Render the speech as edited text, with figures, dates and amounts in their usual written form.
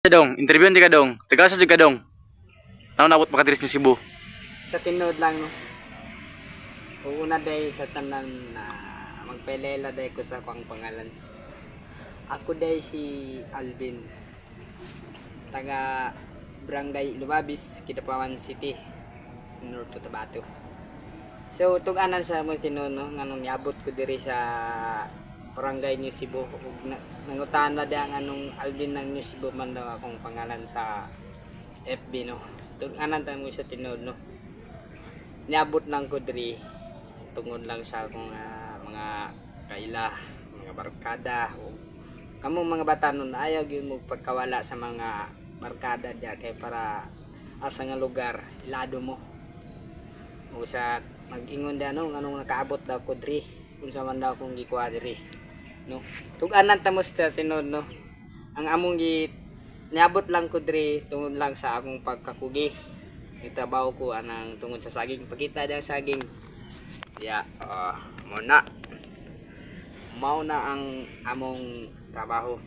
Dong, interview di ka dong. Taga sa jud ka dong. Ano nabot makatiris ni Cebu? Sa tinod lang no. Una day sa tanan na magpelela day ko sa kwang pangalan. Ako day si Alvin. Taga Barangay Lubabis, Kidapawan City, North Cotabato. So tug-anan sa mo tinuod no nganong niabot ko diri sa Barangay New Cebu ug nangutan na di ang anong Alvin ng New Cebu man daw akong pangalan sa FB no. Tug-anan ta mo sa tinuod no. Niabot lang ko diri tungod lang sa akong mga kaila, mga barkada o kamo mga bata nun ayaw gyud mo pagkawala sa mga barkada diya kay para asa nga lugar ilado mo. O sa mag-ingon da no nganong nakaabot daw ko diri unsa man daw akong gikuha diri no. Tug-anan ta mo sa tinuod no. Ang among niabot lang ko diri tungod lang sa akong pagkakugi. Itrabaho ko anang tungod sa saging. Pakita dyan saging. Muna. Mao na ang among trabaho.